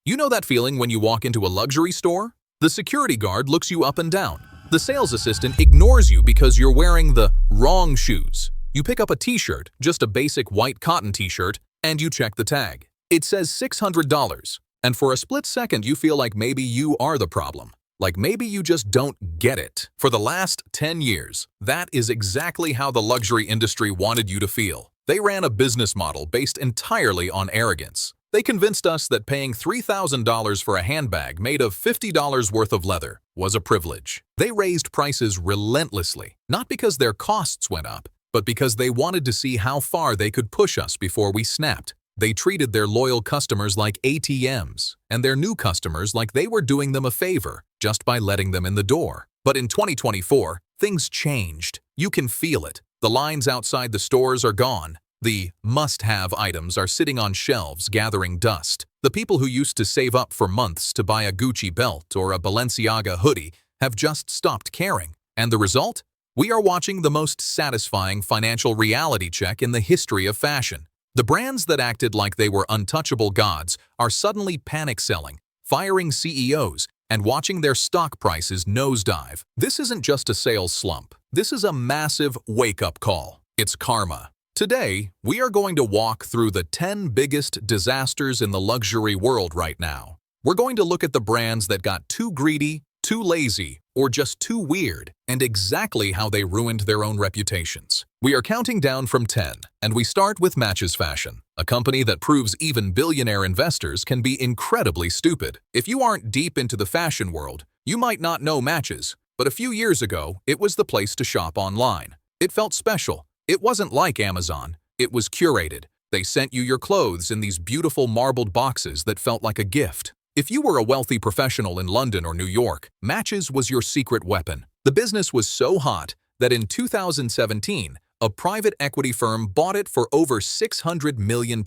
You know that feeling when you walk into a luxury store? The security guard looks you up and down. The sales assistant ignores you because you're wearing the wrong shoes. You pick up a t-shirt, just a basic white cotton t-shirt, and you check the tag. It says $600, and for a split second you feel like maybe you are the problem. Like maybe you just don't get it. For the last 10 years, that is exactly how the luxury industry wanted you to feel. They ran a business model based entirely on arrogance. They convinced us that paying $3,000 for a handbag made of $50 worth of leather was a privilege. They raised prices relentlessly, not because their costs went up, but because they wanted to see how far they could push us before we snapped. They treated their loyal customers like ATMs, and their new customers like they were doing them a favor just by letting them in the door. But in 2024, things changed. You can feel it. The lines outside the stores are gone. The must-have items are sitting on shelves gathering dust. The people who used to save up for months to buy a Gucci belt or a Balenciaga hoodie have just stopped caring. And the result? We are watching the most satisfying financial reality check in the history of fashion. The brands that acted like they were untouchable gods are suddenly panic selling, firing CEOs, and watching their stock prices nosedive. This isn't just a sales slump. This is a massive wake-up call. It's karma. Today, we are going to walk through the 10 biggest disasters in the luxury world right now. We're going to look at the brands that got too greedy, too lazy, or just too weird, and exactly how they ruined their own reputations. We are counting down from 10, and we start with MatchesFashion, a company that proves even billionaire investors can be incredibly stupid. If you aren't deep into the fashion world, you might not know Matches, but a few years ago, it was the place to shop online. It felt special. It wasn't like Amazon. It was curated. They sent you your clothes in these beautiful marbled boxes that felt like a gift. If you were a wealthy professional in London or New York, Matches was your secret weapon. The business was so hot that in 2017, a private equity firm bought it for over £600 million.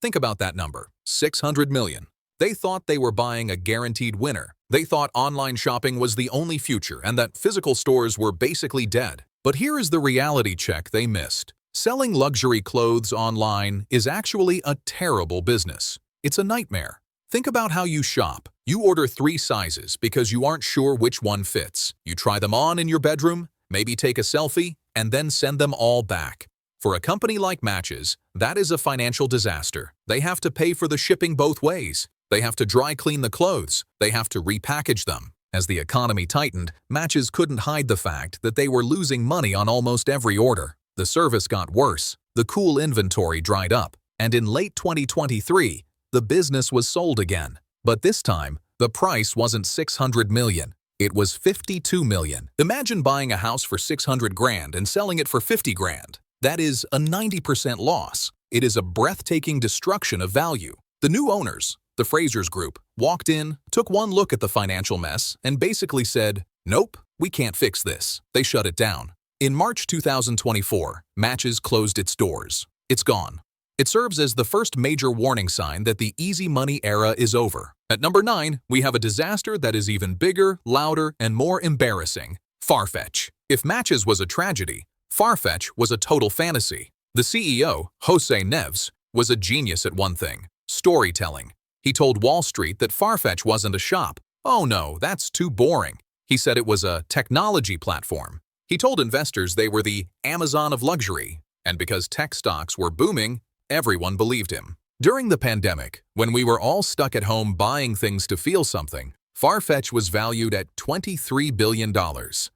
Think about that number, $600 million. They thought they were buying a guaranteed winner. They thought online shopping was the only future and that physical stores were basically dead. But here is the reality check they missed. Selling luxury clothes online is actually a terrible business. It's a nightmare. Think about how you shop. You order 3 sizes because you aren't sure which one fits. You try them on in your bedroom, maybe take a selfie, and then send them all back. For a company like Matches, that is a financial disaster. They have to pay for the shipping both ways. They have to dry clean the clothes. They have to repackage them. As the economy tightened, Matches couldn't hide the fact that they were losing money on almost every order. The service got worse, the cool inventory dried up, and in late 2023, the business was sold again. But this time, the price wasn't $600 million. It was $52 million. Imagine buying a house for $600 grand and selling it for $50 grand. That is a 90% loss. It is a breathtaking destruction of value. The new owners, the Frasers Group, walked in, took one look at the financial mess, and basically said, "Nope, we can't fix this." They shut it down. In March 2024, Matches closed its doors. It's gone. It serves as the first major warning sign that the easy money era is over. At number 9, we have a disaster that is even bigger, louder, and more embarrassing. Farfetch. If Matches was a tragedy, Farfetch was a total fantasy. The CEO, Jose Neves, was a genius at one thing: storytelling. He told Wall Street that Farfetch wasn't a shop. Oh no, that's too boring. He said it was a technology platform. He told investors they were the Amazon of luxury. And because tech stocks were booming, everyone believed him. During the pandemic, when we were all stuck at home buying things to feel something, Farfetch was valued at $23 billion.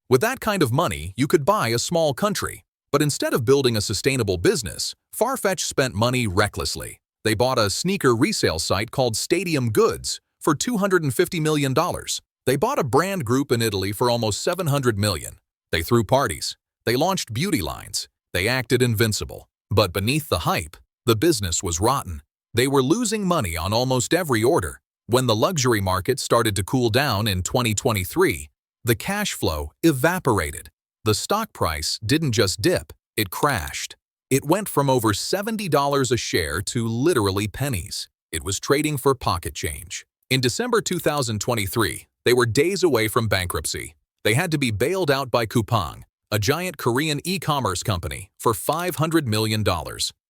With that kind of money, you could buy a small country. But instead of building a sustainable business, Farfetch spent money recklessly. They bought a sneaker resale site called Stadium Goods for $250 million. They bought a brand group in Italy for almost $700 million. They threw parties. They launched beauty lines. They acted invincible. But beneath the hype, the business was rotten. They were losing money on almost every order. When the luxury market started to cool down in 2023, the cash flow evaporated. The stock price didn't just dip, it crashed. It went from over $70 a share to literally pennies. It was trading for pocket change. In December 2023, they were days away from bankruptcy. They had to be bailed out by Coupang, a giant Korean e-commerce company, for $500 million.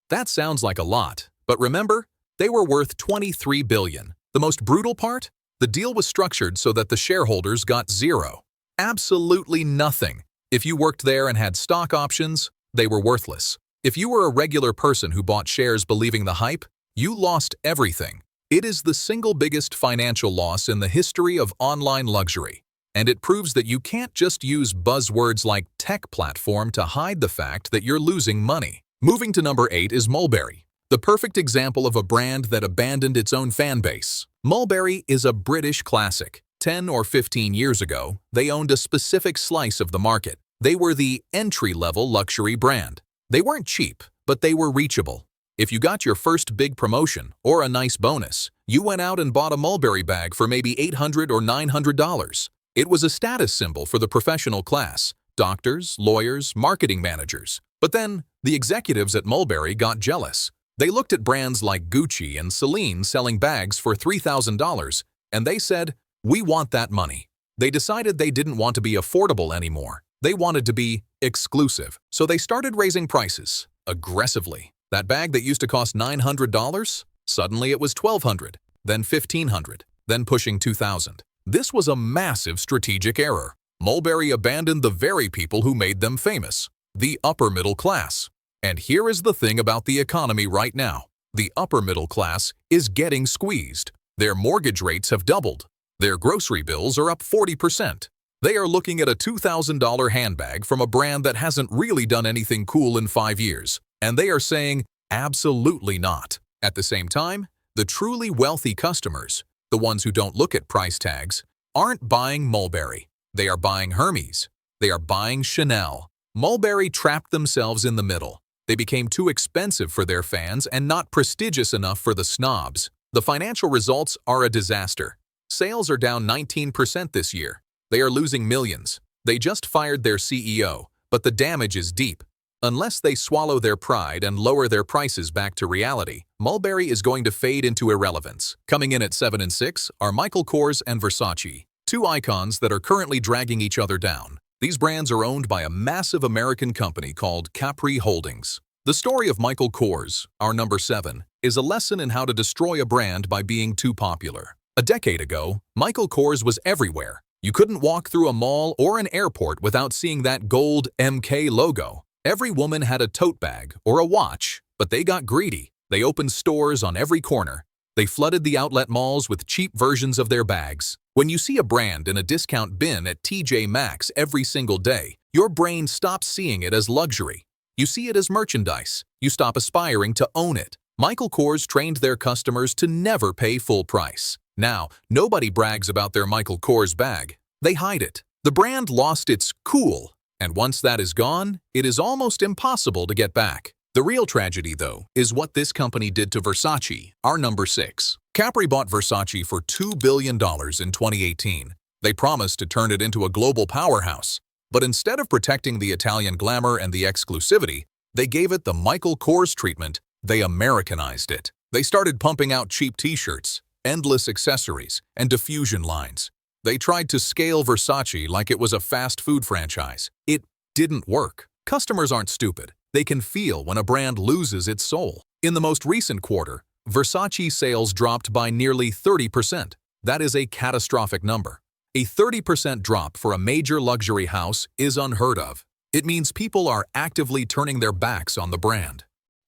That sounds like a lot, but remember, they were worth $23 billion. The most brutal part? The deal was structured so that the shareholders got zero. Absolutely nothing. If you worked there and had stock options, they were worthless. If you were a regular person who bought shares believing the hype, you lost everything. It is the single biggest financial loss in the history of online luxury. And it proves that you can't just use buzzwords like tech platform to hide the fact that you're losing money. Moving to number 8 is Mulberry, the perfect example of a brand that abandoned its own fan base. Mulberry is a British classic. 10 or 15 years ago, they owned a specific slice of the market. They were the entry-level luxury brand. They weren't cheap, but they were reachable. If you got your first big promotion or a nice bonus, you went out and bought a Mulberry bag for maybe $800 or $900. It was a status symbol for the professional class, doctors, lawyers, marketing managers. But then, the executives at Mulberry got jealous. They looked at brands like Gucci and Celine selling bags for $3,000, and they said, "We want that money." They decided they didn't want to be affordable anymore. They wanted to be exclusive, so they started raising prices aggressively. That bag that used to cost $900, suddenly it was $1,200, then $1,500, then pushing $2,000. This was a massive strategic error. Mulberry abandoned the very people who made them famous, the upper middle class. And here is the thing about the economy right now. The upper middle class is getting squeezed. Their mortgage rates have doubled. Their grocery bills are up 40%. They are looking at a $2,000 handbag from a brand that hasn't really done anything cool in 5 years. And they are saying, absolutely not. At the same time, the truly wealthy customers, the ones who don't look at price tags, aren't buying Mulberry. They are buying Hermes. They are buying Chanel. Mulberry trapped themselves in the middle. They became too expensive for their fans and not prestigious enough for the snobs. The financial results are a disaster. Sales are down 19% this year. They are losing millions. They just fired their CEO, but the damage is deep. Unless they swallow their pride and lower their prices back to reality, Mulberry is going to fade into irrelevance. Coming in at 7 and 6 are Michael Kors and Versace, two icons that are currently dragging each other down. These brands are owned by a massive American company called Capri Holdings. The story of Michael Kors, our number 7, is a lesson in how to destroy a brand by being too popular. A decade ago, Michael Kors was everywhere. You couldn't walk through a mall or an airport without seeing that gold MK logo. Every woman had a tote bag or a watch, but they got greedy. They opened stores on every corner. They flooded the outlet malls with cheap versions of their bags. When you see a brand in a discount bin at TJ Maxx every single day, your brain stops seeing it as luxury. You see it as merchandise. You stop aspiring to own it. Michael Kors trained their customers to never pay full price. Now, nobody brags about their Michael Kors bag. They hide it. The brand lost its cool. And once that is gone, it is almost impossible to get back. The real tragedy, though, is what this company did to Versace, our number 6. Capri bought Versace for $2 billion in 2018. They promised to turn it into a global powerhouse. But instead of protecting the Italian glamour and the exclusivity, they gave it the Michael Kors treatment. They Americanized it. They started pumping out cheap t-shirts, endless accessories, and diffusion lines. They tried to scale Versace like it was a fast food franchise. It didn't work. Customers aren't stupid. They can feel when a brand loses its soul. In the most recent quarter, Versace sales dropped by nearly 30%. That is a catastrophic number. A 30% drop for a major luxury house is unheard of. It means people are actively turning their backs on the brand.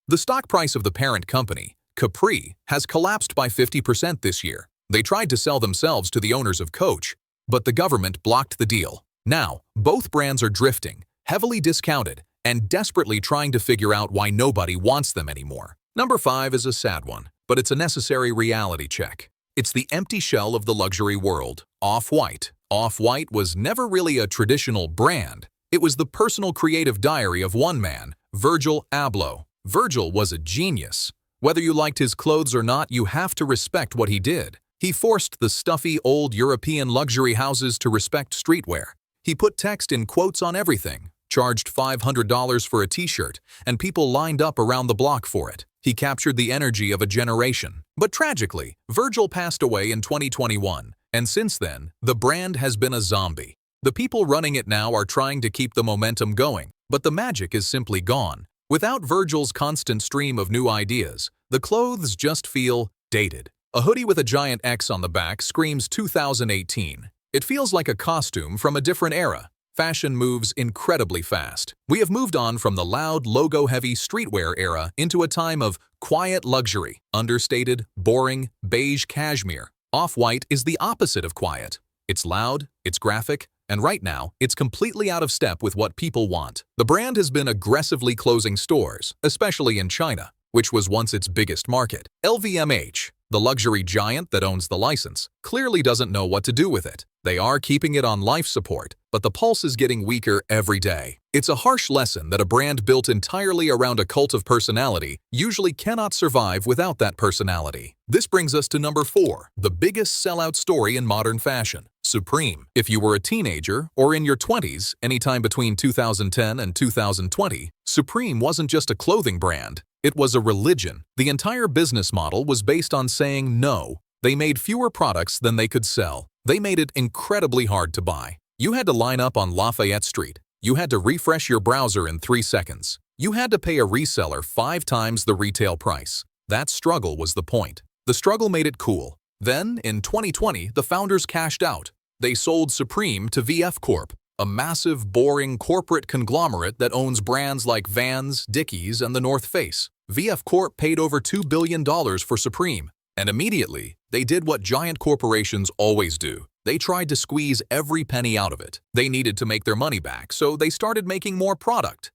The stock price of the parent company, Capri, has collapsed by 50% this year. They tried to sell themselves to the owners of Coach, but the government blocked the deal. Now, both brands are drifting, heavily discounted, and desperately trying to figure out why nobody wants them anymore. Number 5 is a sad one, but it's a necessary reality check. It's the empty shell of the luxury world, Off-White. Off-White was never really a traditional brand. It was the personal creative diary of one man, Virgil Abloh. Virgil was a genius. Whether you liked his clothes or not, you have to respect what he did. He forced the stuffy old European luxury houses to respect streetwear. He put text in quotes on everything, charged $500 for a t-shirt, and people lined up around the block for it. He captured the energy of a generation. But tragically, Virgil passed away in 2021, and since then, the brand has been a zombie. The people running it now are trying to keep the momentum going, but the magic is simply gone. Without Virgil's constant stream of new ideas, the clothes just feel dated. A hoodie with a giant X on the back screams 2018. It feels like a costume from a different era. Fashion moves incredibly fast. We have moved on from the loud, logo-heavy streetwear era into a time of quiet luxury, understated, boring, beige cashmere. Off-white is the opposite of quiet. It's loud, it's graphic, and right now, it's completely out of step with what people want. The brand has been aggressively closing stores, especially in China, which was once its biggest market. LVMH, the luxury giant that owns the license, clearly doesn't know what to do with it. They are keeping it on life support, but the pulse is getting weaker every day. It's a harsh lesson that a brand built entirely around a cult of personality usually cannot survive without that personality. This brings us to number 4, the biggest sellout story in modern fashion. Supreme. If you were a teenager or in your 20s, anytime between 2010 and 2020, Supreme wasn't just a clothing brand. It was a religion. The entire business model was based on saying no. They made fewer products than they could sell. They made it incredibly hard to buy. You had to line up on Lafayette Street. You had to refresh your browser in 3 seconds. You had to pay a reseller 5 times the retail price. That struggle was the point. The struggle made it cool. Then, in 2020, the founders cashed out. They sold Supreme to VF Corp, a massive, boring corporate conglomerate that owns brands like Vans, Dickies, and the North Face. VF Corp paid over $2 billion for Supreme, and immediately, they did what giant corporations always do. They tried to squeeze every penny out of it. They needed to make their money back, so they started making more product.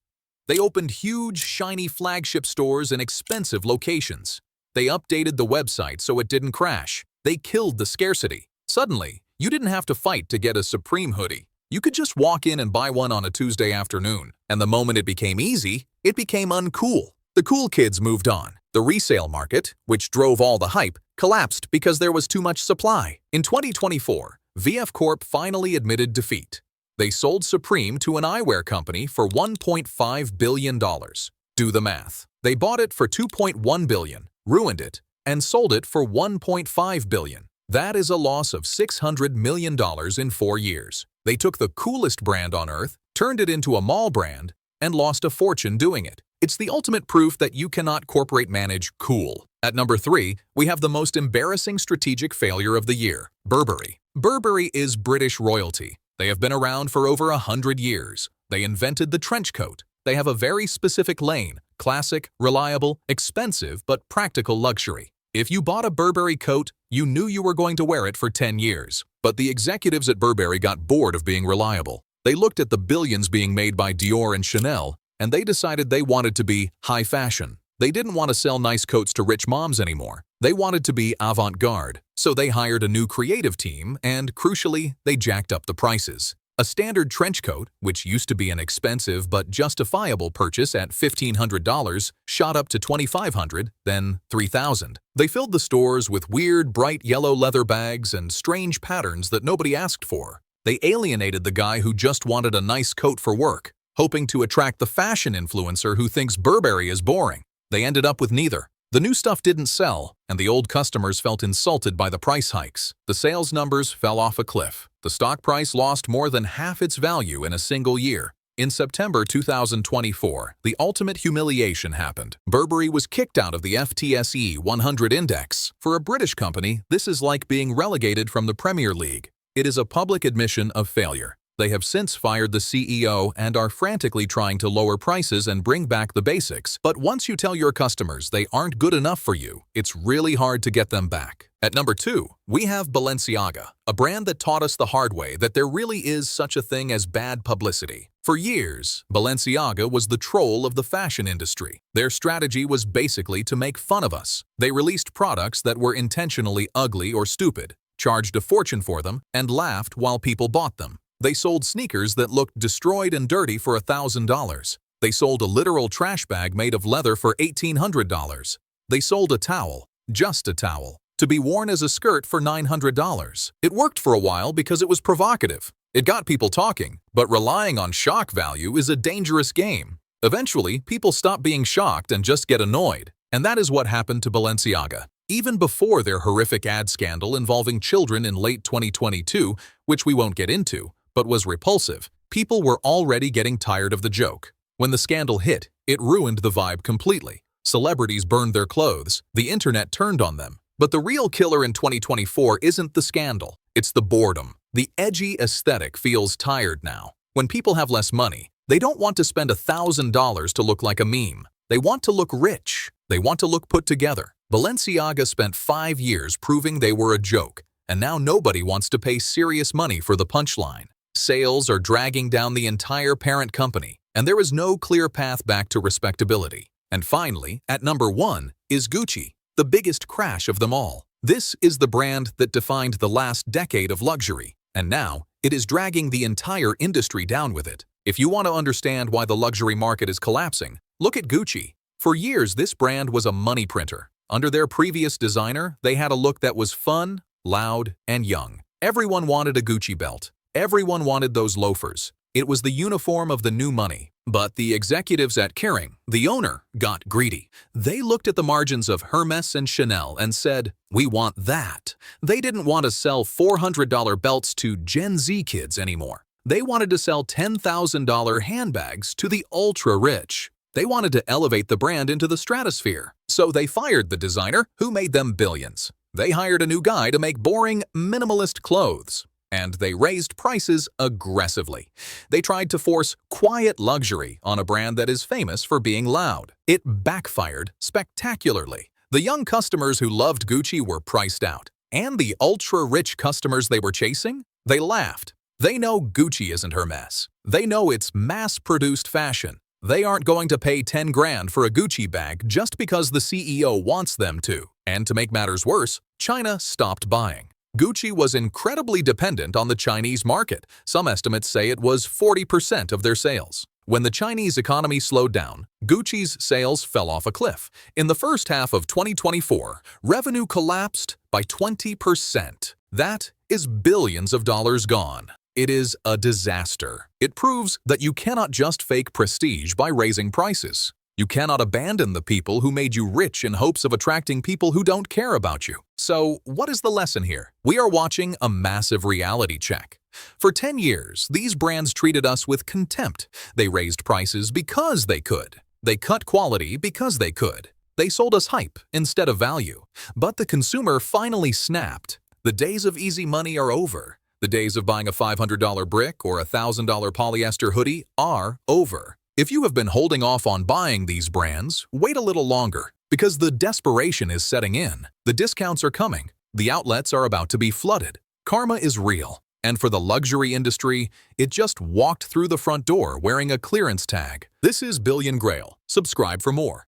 They opened huge, shiny flagship stores in expensive locations. They updated the website so it didn't crash. They killed the scarcity. Suddenly, you didn't have to fight to get a Supreme hoodie. You could just walk in and buy one on a Tuesday afternoon. And the moment it became easy, it became uncool. The cool kids moved on. The resale market, which drove all the hype, collapsed because there was too much supply. In 2024, VF Corp finally admitted defeat. They sold Supreme to an eyewear company for $1.5 billion. Do the math. They bought it for $2.1 billion, ruined it, and sold it for $1.5 billion. That is a loss of $600 million in 4 years. They took the coolest brand on earth, turned it into a mall brand, and lost a fortune doing it. It's the ultimate proof that you cannot corporate manage cool. At number 3, we have the most embarrassing strategic failure of the year, Burberry. Burberry is British royalty. They have been around for over 100 years. They invented the trench coat. They have a very specific lane, classic, reliable, expensive, but practical luxury. If you bought a Burberry coat, you knew you were going to wear it for 10 years. But the executives at Burberry got bored of being reliable. They looked at the billions being made by Dior and Chanel, and they decided they wanted to be high fashion. They didn't want to sell nice coats to rich moms anymore. They wanted to be avant-garde. So they hired a new creative team, and crucially, they jacked up the prices. A standard trench coat, which used to be an expensive but justifiable purchase at $1,500, shot up to $2,500, then $3,000. They filled the stores with weird, bright yellow leather bags and strange patterns that nobody asked for. They alienated the guy who just wanted a nice coat for work, hoping to attract the fashion influencer who thinks Burberry is boring. They ended up with neither. The new stuff didn't sell, and the old customers felt insulted by the price hikes. The sales numbers fell off a cliff. The stock price lost more than half its value in a single year. In September 2024, the ultimate humiliation happened. Burberry was kicked out of the FTSE 100 index. For a British company, this is like being relegated from the Premier League. It is a public admission of failure. They have since fired the CEO and are frantically trying to lower prices and bring back the basics. But once you tell your customers they aren't good enough for you, it's really hard to get them back. At number 2, we have Balenciaga, a brand that taught us the hard way that there really is such a thing as bad publicity. For years, Balenciaga was the troll of the fashion industry. Their strategy was basically to make fun of us. They released products that were intentionally ugly or stupid, charged a fortune for them, and laughed while people bought them. They sold sneakers that looked destroyed and dirty for $1,000. They sold a literal trash bag made of leather for $1,800. They sold a towel, just a towel, to be worn as a skirt for $900. It worked for a while because it was provocative. It got people talking, but relying on shock value is a dangerous game. Eventually, people stop being shocked and just get annoyed. And that is what happened to Balenciaga. Even before their horrific ad scandal involving children in late 2022, which we won't get into, but was repulsive, people were already getting tired of the joke. When the scandal hit, it ruined the vibe completely. Celebrities burned their clothes, the internet turned on them. But the real killer in 2024 isn't the scandal, it's the boredom. The edgy aesthetic feels tired now. When people have less money, they don't want to spend $1,000 to look like a meme. They want to look rich. They want to look put together. Balenciaga spent 5 years proving they were a joke, and now nobody wants to pay serious money for the punchline. Sales are dragging down the entire parent company, and there is no clear path back to respectability. And finally, at number 1 is Gucci, the biggest crash of them all. This is the brand that defined the last decade of luxury, and now it is dragging the entire industry down with it. If you want to understand why the luxury market is collapsing, look at Gucci. For years, this brand was a money printer. Under their previous designer, they had a look that was fun, loud, and young. Everyone wanted a Gucci belt. Everyone wanted those loafers. It was the uniform of the new money. But the executives at Kering, the owner, got greedy. They looked at the margins of Hermes and Chanel and said, "We want that." They didn't want to sell $400 belts to Gen Z kids anymore. They wanted to sell $10,000 handbags to the ultra-rich. They wanted to elevate the brand into the stratosphere. So they fired the designer who made them billions. They hired a new guy to make boring, minimalist clothes. And they raised prices aggressively. They tried to force quiet luxury on a brand that is famous for being loud. It backfired spectacularly. The young customers who loved Gucci were priced out. And the ultra-rich customers they were chasing? They laughed. They know Gucci isn't Hermes. They know it's mass-produced fashion. They aren't going to pay 10 grand for a Gucci bag just because the CEO wants them to. And to make matters worse, China stopped buying. Gucci was incredibly dependent on the Chinese market. Some estimates say it was 40% of their sales. When the Chinese economy slowed down, Gucci's sales fell off a cliff. In the first half of 2024, revenue collapsed by 20%. That is billions of dollars gone. It is a disaster. It proves that you cannot just fake prestige by raising prices. You cannot abandon the people who made you rich in hopes of attracting people who don't care about you. So, what is the lesson here? We are watching a massive reality check. For 10 years, these brands treated us with contempt. They raised prices because they could. They cut quality because they could. They sold us hype instead of value. But the consumer finally snapped. The days of easy money are over. The days of buying a $500 brick or a $1,000 polyester hoodie are over. If you have been holding off on buying these brands, wait a little longer, because the desperation is setting in. The discounts are coming. The outlets are about to be flooded. Karma is real. And for the luxury industry, it just walked through the front door wearing a clearance tag. This is Billion Grail. Subscribe for more.